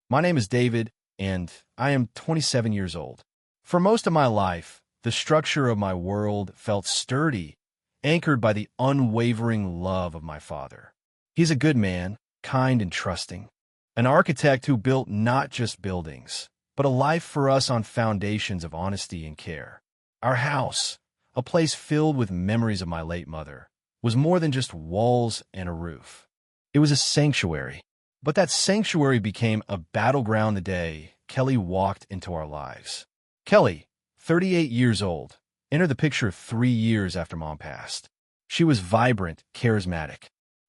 My name is David, and I am 27 years old. For most of my life, the structure of my world felt sturdy, anchored by the unwavering love of my father. He's a good man, kind and trusting, an architect who built not just buildings, but a life for us on foundations of honesty and care. Our house, a place filled with memories of my late mother, was more than just walls and a roof. It was a sanctuary. But that sanctuary became a battleground the day Kelly walked into our lives. Kelly, 38 years old, entered the picture 3 years after Mom passed. She was vibrant, charismatic,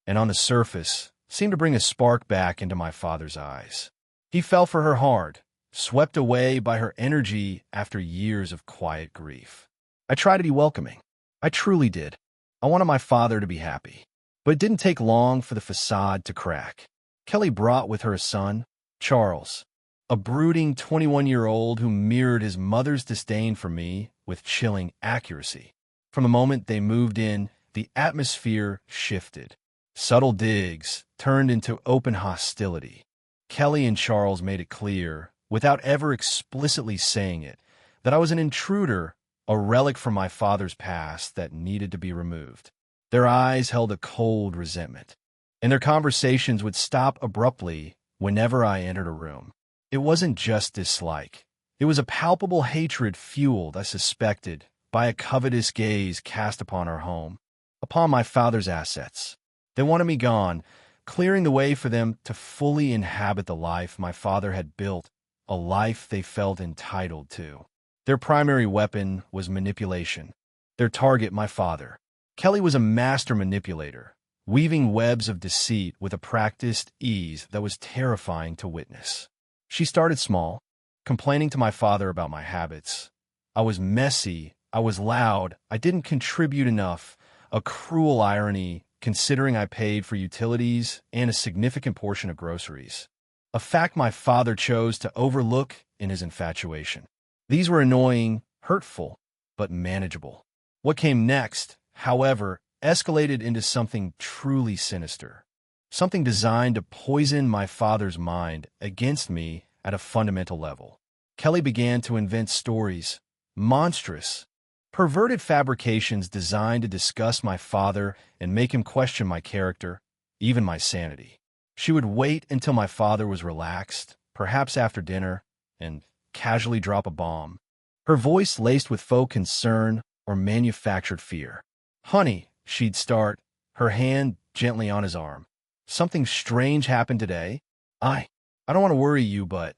and on the surface, seemed to bring a spark back into my father's eyes. He fell for her hard, swept away by her energy after years of quiet grief. I tried to be welcoming. I truly did. I wanted my father to be happy. But it didn't take long for the facade to crack. Kelly brought with her a son, Charles, a brooding 21-year-old who mirrored his mother's disdain for me with chilling accuracy. From the moment they moved in, the atmosphere shifted. Subtle digs turned into open hostility. Kelly and Charles made it clear, without ever explicitly saying it, that I was an intruder, a relic from my father's past that needed to be removed. Their eyes held a cold resentment, and their conversations would stop abruptly whenever I entered a room. It wasn't just dislike. It was a palpable hatred fueled, I suspected, by a covetous gaze cast upon our home, upon my father's assets. They wanted me gone, clearing the way for them to fully inhabit the life my father had built, a life they felt entitled to. Their primary weapon was manipulation. Their target, my father. Kelly was a master manipulator, weaving webs of deceit with a practiced ease that was terrifying to witness. She started small, complaining to my father about my habits. I was messy, I was loud, I didn't contribute enough, a cruel irony considering I paid for utilities and a significant portion of groceries. A fact my father chose to overlook in his infatuation. These were annoying, hurtful, but manageable. What came next, however, escalated into something truly sinister, something designed to poison my father's mind against me at a fundamental level. Kelly began to invent stories, monstrous, perverted fabrications designed to disgust my father and make him question my character, even my sanity. She would wait until my father was relaxed, perhaps after dinner, and casually drop a bomb, her voice laced with faux concern or manufactured fear. "Honey," she'd start, her hand gently on his arm. "Something strange happened today? I don't want to worry you, but..."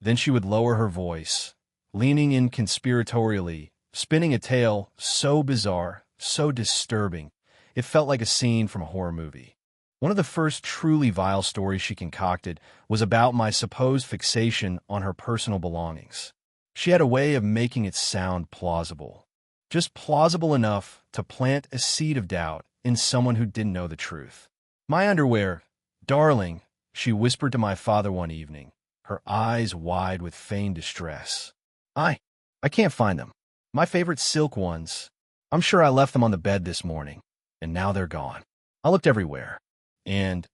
Then she would lower her voice, leaning in conspiratorially, spinning a tale so bizarre, so disturbing, it felt like a scene from a horror movie. One of the first truly vile stories she concocted was about my supposed fixation on her personal belongings. She had a way of making it sound plausible. Just plausible enough to plant a seed of doubt in someone who didn't know the truth. "My underwear, darling," she whispered to my father one evening, her eyes wide with feigned distress. I can't find them. My favorite silk ones. I'm sure I left them on the bed this morning, and now they're gone." I looked everywhere, and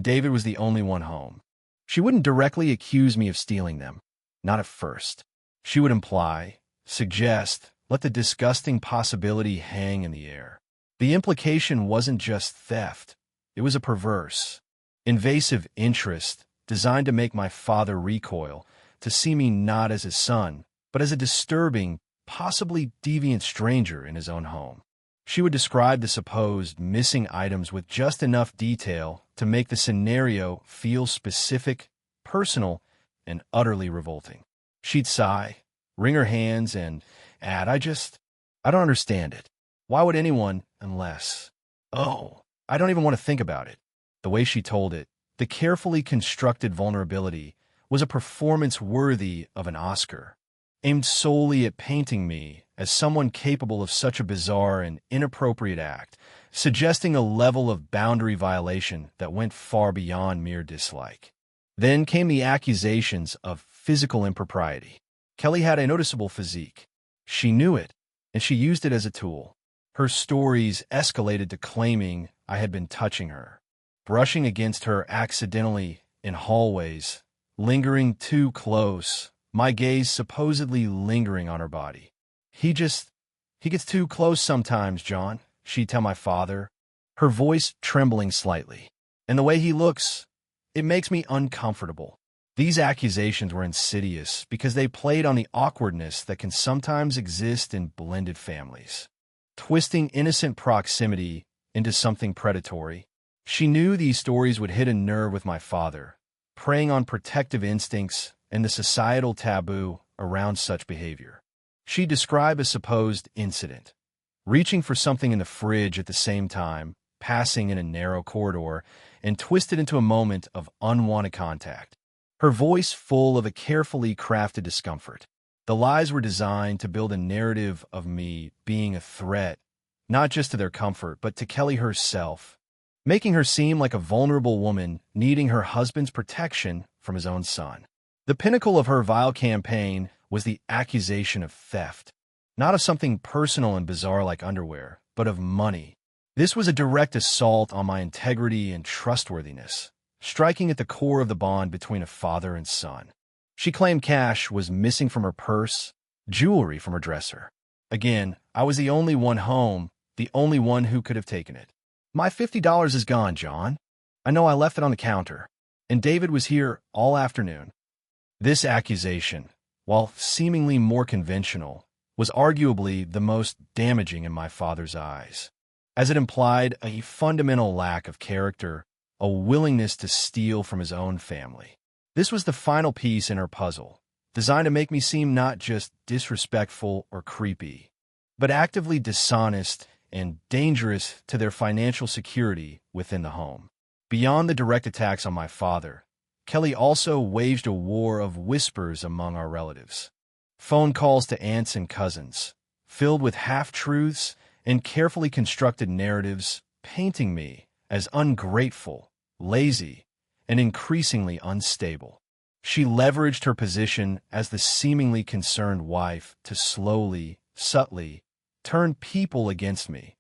David was the only one home. She wouldn't directly accuse me of stealing them, not at first. She would imply, suggest, let the disgusting possibility hang in the air. The implication wasn't just theft. It was a perverse, invasive interest designed to make my father recoil, to see me not as his son, but as a disturbing, possibly deviant stranger in his own home. She would describe the supposed missing items with just enough detail to make the scenario feel specific, personal, and utterly revolting. She'd sigh, wring her hands, and add, I don't understand it. Why would anyone, unless... Oh, I don't even want to think about it." The way she told it, the carefully constructed vulnerability, was a performance worthy of an Oscar, aimed solely at painting me as someone capable of such a bizarre and inappropriate act, suggesting a level of boundary violation that went far beyond mere dislike. Then came the accusations of physical impropriety. Kelly had a noticeable physique. She knew it, and she used it as a tool. Her stories escalated to claiming I had been touching her, brushing against her accidentally in hallways, lingering too close, my gaze supposedly lingering on her body. He gets too close sometimes, John, she'd tell my father, her voice trembling slightly. And the way he looks, it makes me uncomfortable. These accusations were insidious because they played on the awkwardness that can sometimes exist in blended families, twisting innocent proximity into something predatory. She knew these stories would hit a nerve with my father, preying on protective instincts and the societal taboo around such behavior. She described a supposed incident, reaching for something in the fridge at the same time, passing in a narrow corridor, and twisted into a moment of unwanted contact. Her voice full of a carefully crafted discomfort. The lies were designed to build a narrative of me being a threat, not just to their comfort, but to Kelly herself, making her seem like a vulnerable woman needing her husband's protection from his own son. The pinnacle of her vile campaign was the accusation of theft, not of something personal and bizarre like underwear, but of money. This was a direct assault on my integrity and trustworthiness, striking at the core of the bond between a father and son. She claimed cash was missing from her purse, jewelry from her dresser. Again, I was the only one home, the only one who could have taken it. My $50 is gone, John. I know I left it on the counter, and David was here all afternoon. This accusation, while seemingly more conventional, was arguably the most damaging in my father's eyes, as it implied a fundamental lack of character, a willingness to steal from his own family. This was the final piece in her puzzle, designed to make me seem not just disrespectful or creepy, but actively dishonest and dangerous to their financial security within the home. Beyond the direct attacks on my father, Kelly also waged a war of whispers among our relatives. Phone calls to aunts and cousins, filled with half-truths and carefully constructed narratives, painting me as ungrateful, lazy, and increasingly unstable. She leveraged her position as the seemingly concerned wife to slowly, subtly, turn people against me,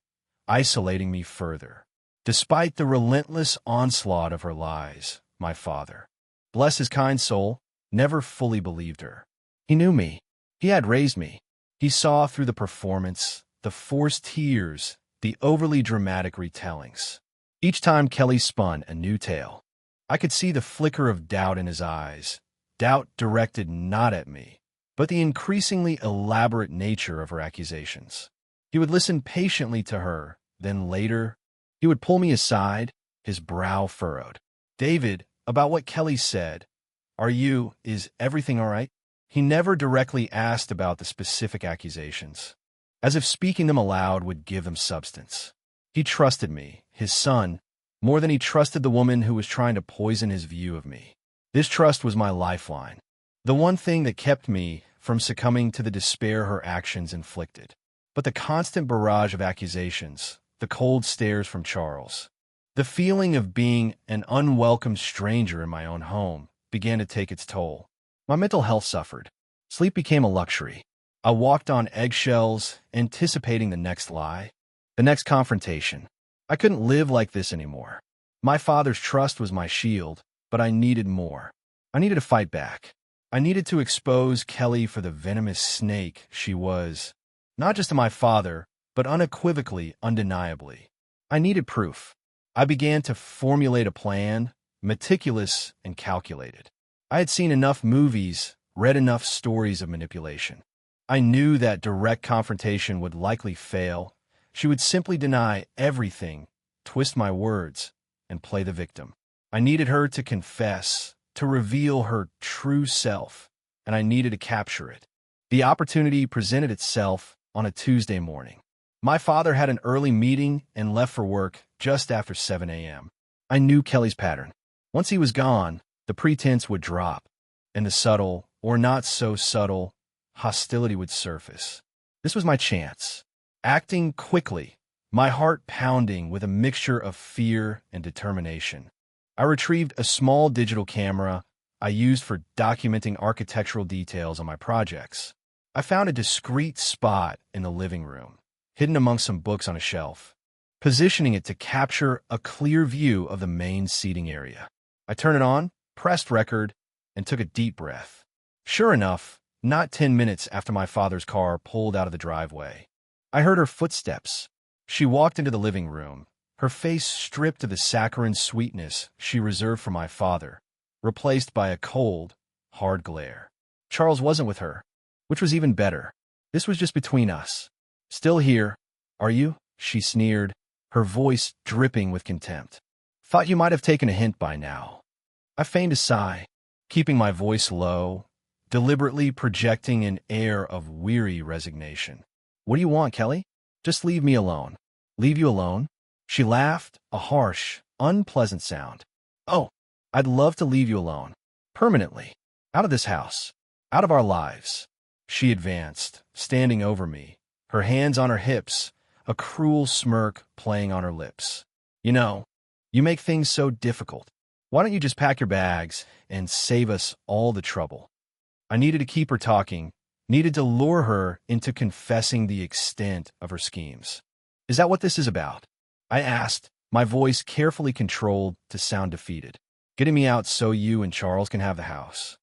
isolating me further. Despite the relentless onslaught of her lies, my father, bless his kind soul, never fully believed her. He knew me. He had raised me. He saw through the performance, the forced tears, the overly dramatic retellings. Each time Kelly spun a new tale, I could see the flicker of doubt in his eyes, doubt directed not at me, but the increasingly elaborate nature of her accusations. He would listen patiently to her, then later, he would pull me aside, his brow furrowed. David, about what Kelly said, is everything all right? He never directly asked about the specific accusations, as if speaking them aloud would give them substance. He trusted me, his son, more than he trusted the woman who was trying to poison his view of me. This trust was my lifeline, the one thing that kept me from succumbing to the despair her actions inflicted. But the constant barrage of accusations, the cold stares from Charles, the feeling of being an unwelcome stranger in my own home began to take its toll. My mental health suffered. Sleep became a luxury. I walked on eggshells, anticipating the next lie, the next confrontation. I couldn't live like this anymore. My father's trust was my shield, but I needed more. I needed to fight back. I needed to expose Kelly for the venomous snake she was, not just to my father, but unequivocally, undeniably. I needed proof. I began to formulate a plan, meticulous and calculated. I had seen enough movies, read enough stories of manipulation. I knew that direct confrontation would likely fail. She would simply deny everything, twist my words, and play the victim. I needed her to confess, to reveal her true self, and I needed to capture it. The opportunity presented itself on a Tuesday morning. My father had an early meeting and left for work just after 7 a.m. I knew Kelly's pattern. Once he was gone, the pretense would drop, and the subtle, or not so subtle, hostility would surface. This was my chance. Acting quickly, my heart pounding with a mixture of fear and determination, I retrieved a small digital camera I used for documenting architectural details on my projects. I found a discreet spot in the living room, hidden among some books on a shelf, positioning it to capture a clear view of the main seating area. I turned it on, pressed record, and took a deep breath. Sure enough, not 10 minutes after my father's car pulled out of the driveway, I heard her footsteps. She walked into the living room, her face stripped of the saccharine sweetness she reserved for my father, replaced by a cold, hard glare. Charles wasn't with her, which was even better. This was just between us. Still here, are you? She sneered, her voice dripping with contempt. Thought you might have taken a hint by now. I feigned a sigh, keeping my voice low, deliberately projecting an air of weary resignation. What do you want, Kelly? Just leave me alone. Leave you alone? She laughed, a harsh, unpleasant sound. Oh, I'd love to leave you alone. Permanently. Out of this house. Out of our lives. She advanced, standing over me, her hands on her hips, a cruel smirk playing on her lips. You know, you make things so difficult. Why don't you just pack your bags and save us all the trouble? I needed to keep her talking, needed to lure her into confessing the extent of her schemes. Is that what this is about? I asked, my voice carefully controlled to sound defeated. Getting me out so you and Charles can have the house.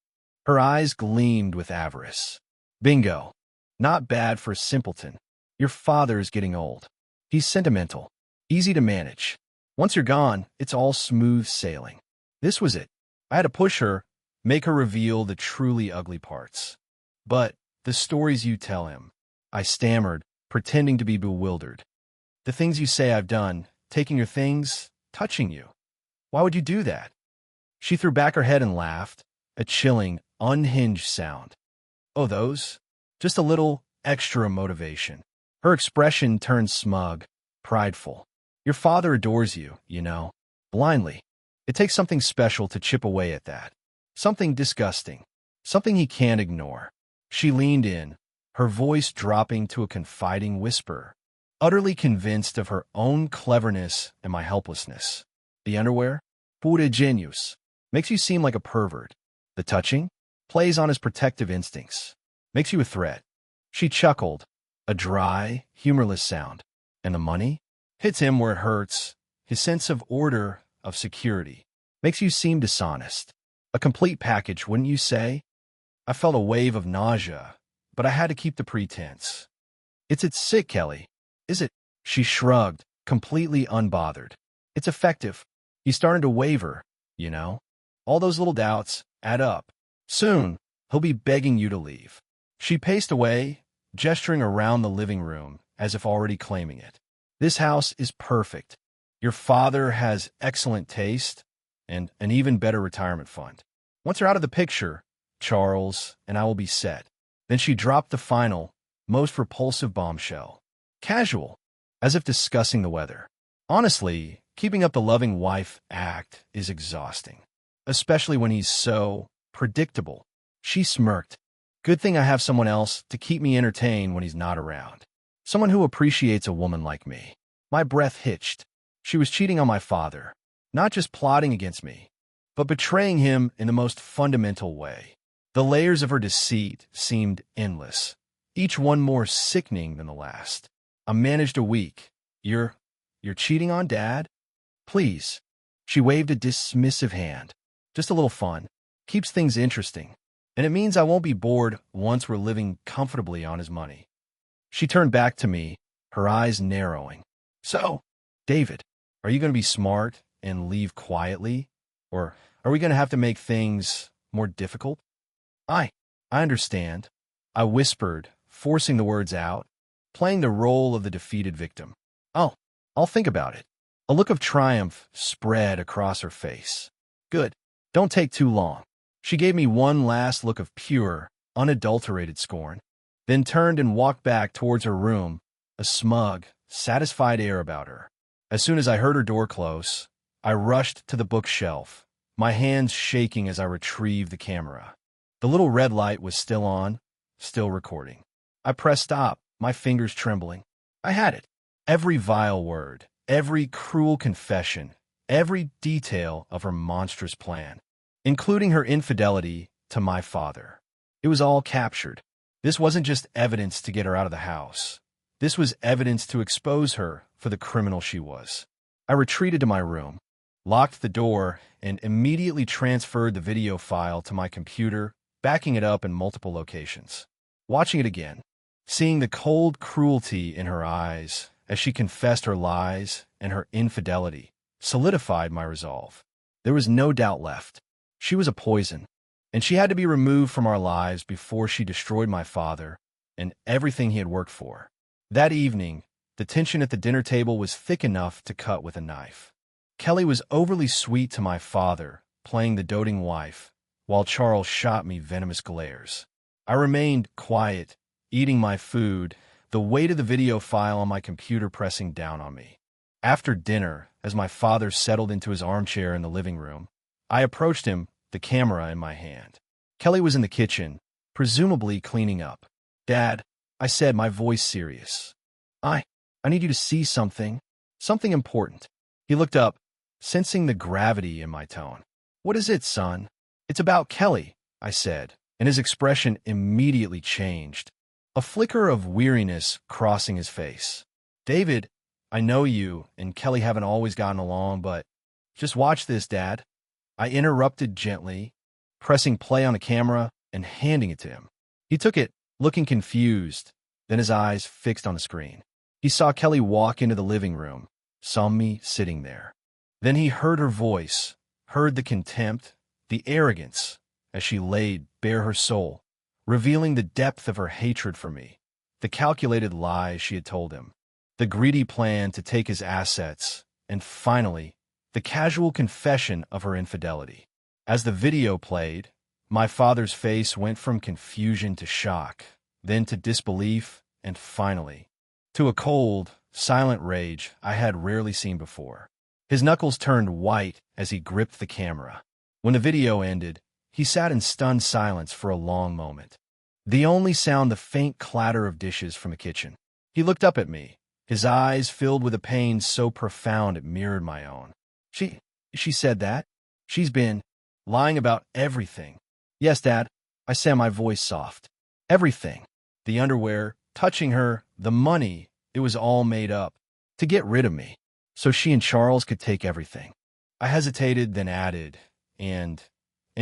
Her eyes gleamed with avarice. Bingo. Not bad for a simpleton. Your father's getting old. He's sentimental. Easy to manage. Once you're gone, it's all smooth sailing. This was it. I had to push her, make her reveal the truly ugly parts. But the stories you tell him, I stammered, pretending to be bewildered. The things you say I've done, taking your things, touching you. Why would you do that? She threw back her head and laughed, a chilling, unhinged sound. Oh, those? Just a little extra motivation. Her expression turned smug, prideful. Your father adores you, you know, blindly. It takes something special to chip away at that. Something disgusting. Something he can't ignore. She leaned in, her voice dropping to a confiding whisper, utterly convinced of her own cleverness and my helplessness. The underwear? Pura genius. Makes you seem like a pervert. The touching? Plays on his protective instincts. Makes you a threat. She chuckled, a dry, humorless sound. And the money? Hits him where it hurts. His sense of order, of security. Makes you seem dishonest. A complete package, wouldn't you say? I felt a wave of nausea, but I had to keep the pretense. It's sick, Kelly. Is it? She shrugged, completely unbothered. It's effective. He's starting to waver, you know. All those little doubts add up. Soon, he'll be begging you to leave. She paced away, gesturing around the living room as if already claiming it. This house is perfect. Your father has excellent taste and an even better retirement fund. Once you're out of the picture, Charles and I will be set. Then she dropped the final, most repulsive bombshell. Casual, as if discussing the weather. Honestly, keeping up the loving wife act is exhausting, especially when he's so predictable. She smirked. Good thing I have someone else to keep me entertained when he's not around. Someone who appreciates a woman like me. My breath hitched. She was cheating on my father, not just plotting against me, but betraying him in the most fundamental way. The layers of her deceit seemed endless, each one more sickening than the last. I managed a week. You're cheating on Dad? Please. She waved a dismissive hand. Just a little fun. Keeps things interesting. And it means I won't be bored once we're living comfortably on his money. She turned back to me, her eyes narrowing. So, David, are you going to be smart and leave quietly? Or are we going to have to make things more difficult? I understand. I whispered, forcing the words out, playing the role of the defeated victim. Oh, I'll think about it. A look of triumph spread across her face. Good. Don't take too long. She gave me one last look of pure, unadulterated scorn, then turned and walked back towards her room, a smug, satisfied air about her. As soon as I heard her door close, I rushed to the bookshelf, my hands shaking as I retrieved the camera. The little red light was still on, still recording. I pressed stop, my fingers trembling. I had it. Every vile word, every cruel confession, every detail of her monstrous plan, including her infidelity to my father. It was all captured. This wasn't just evidence to get her out of the house. This was evidence to expose her for the criminal she was. I retreated to my room, locked the door, and immediately transferred the video file to my computer, backing it up in multiple locations. Watching it again, seeing the cold cruelty in her eyes as she confessed her lies and her infidelity, solidified my resolve. There was no doubt left. She was a poison, and she had to be removed from our lives before she destroyed my father and everything he had worked for. That evening, the tension at the dinner table was thick enough to cut with a knife. Kelly was overly sweet to my father, playing the doting wife, while Charles shot me venomous glares. I remained quiet, eating my food, the weight of the video file on my computer pressing down on me. After dinner, as my father settled into his armchair in the living room, I approached him, the camera in my hand. Kelly was in the kitchen, presumably cleaning up. "Dad," I said, my voice serious. I need you to see something important." He looked up, sensing the gravity in my tone. "What is it, son?" "It's about Kelly," I said, and his expression immediately changed, a flicker of weariness crossing his face. "David, I know you and Kelly haven't always gotten along, but just watch this, Dad." I interrupted gently, pressing play on the camera and handing it to him. He took it, looking confused, then his eyes fixed on the screen. He saw Kelly walk into the living room, saw me sitting there. Then he heard her voice, heard the contempt, the arrogance, as she laid bare her soul, revealing the depth of her hatred for me, the calculated lies she had told him, the greedy plan to take his assets, and finally, the casual confession of her infidelity. As the video played, my father's face went from confusion to shock, then to disbelief, and finally, to a cold, silent rage I had rarely seen before. His knuckles turned white as he gripped the camera. When the video ended, he sat in stunned silence for a long moment. The only sound the faint clatter of dishes from the kitchen. He looked up at me, his eyes filled with a pain so profound it mirrored my own. She said that? She's been lying about everything." "Yes, Dad," I said, my voice soft. "Everything. The underwear, touching her, the money, it was all made up. To get rid of me, so she and Charles could take everything." I hesitated, then added, and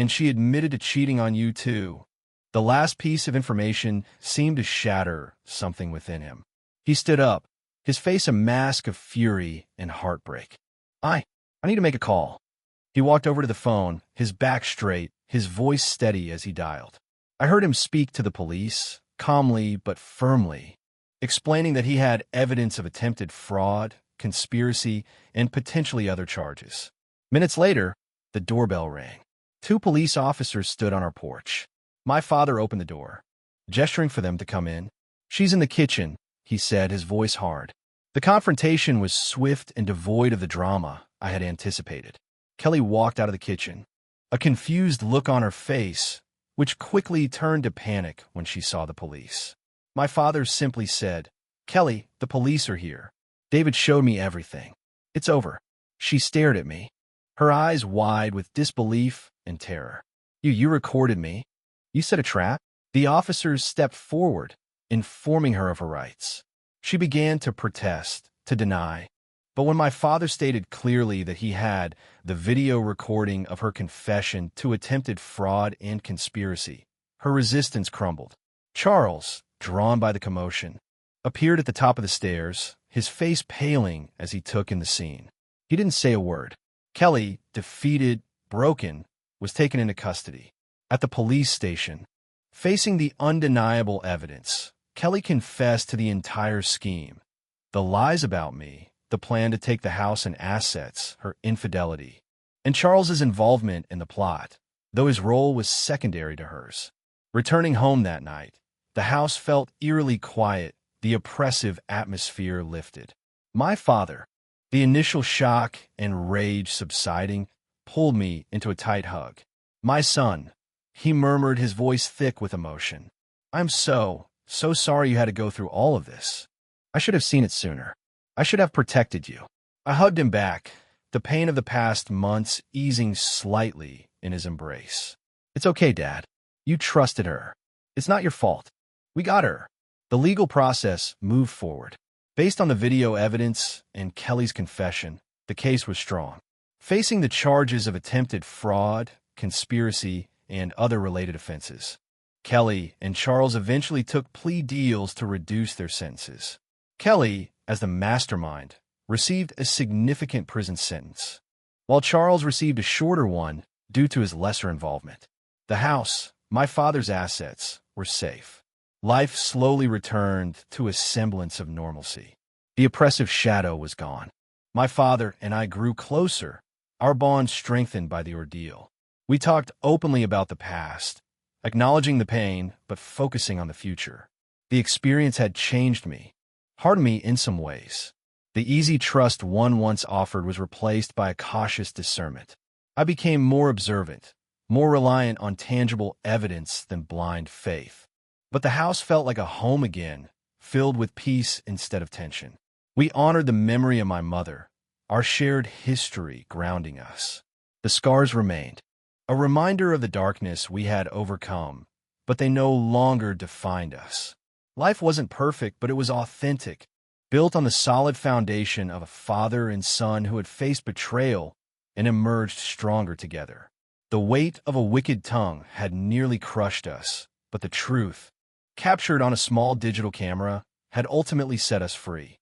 she admitted to cheating on you too." The last piece of information seemed to shatter something within him. He stood up, his face a mask of fury and heartbreak. I need to make a call." He walked over to the phone, his back straight, his voice steady as he dialed. I heard him speak to the police, calmly but firmly, explaining that he had evidence of attempted fraud, conspiracy, and potentially other charges. Minutes later, the doorbell rang. 2 police officers stood on our porch. My father opened the door, gesturing for them to come in. "She's in the kitchen," he said, his voice hard. The confrontation was swift and devoid of the drama I had anticipated. Kelly walked out of the kitchen, a confused look on her face, which quickly turned to panic when she saw the police. My father simply said, "Kelly, the police are here. David showed me everything. It's over." She stared at me, her eyes wide with disbelief and terror. You recorded me? You set a trap?" The officers stepped forward, informing her of her rights. She began to protest, to deny. But when my father stated clearly that he had the video recording of her confession to attempted fraud and conspiracy, her resistance crumbled. Charles, drawn by the commotion, appeared at the top of the stairs, his face paling as he took in the scene. He didn't say a word. Kelly, defeated, broken, was taken into custody. At the police station, facing the undeniable evidence, Kelly confessed to the entire scheme. The lies about me, the plan to take the house and assets, her infidelity, and Charles's involvement in the plot, though his role was secondary to hers. Returning home that night, the house felt eerily quiet, the oppressive atmosphere lifted. My father, the initial shock and rage subsiding, pulled me into a tight hug. "My son," he murmured, his voice thick with emotion. "I'm so sorry you had to go through all of this. I should have seen it sooner. I should have protected you." I hugged him back, the pain of the past months easing slightly in his embrace. "It's okay, Dad. You trusted her. It's not your fault. We got her." The legal process moved forward. Based on the video evidence and Kelly's confession, the case was strong. facing the charges of attempted fraud, conspiracy, and other related offenses. Kelly and Charles eventually took plea deals to reduce their sentences. Kelly, as the mastermind, received a significant prison sentence, while Charles received a shorter one due to his lesser involvement. The house, my father's assets, were safe. Life slowly returned to a semblance of normalcy. The oppressive shadow was gone. My father and I grew closer, our bond strengthened by the ordeal. We talked openly about the past, acknowledging the pain but focusing on the future. The experience had changed me, hardened me in some ways. The easy trust one once offered was replaced by a cautious discernment. I became more observant, more reliant on tangible evidence than blind faith. But the house felt like a home again, filled with peace instead of tension. We honored the memory of my mother, our shared history grounding us. The scars remained, a reminder of the darkness we had overcome, but they no longer defined us. Life wasn't perfect, but it was authentic, built on the solid foundation of a father and son who had faced betrayal and emerged stronger together. The weight of a wicked tongue had nearly crushed us, but the truth, captured on a small digital camera, had ultimately set us free.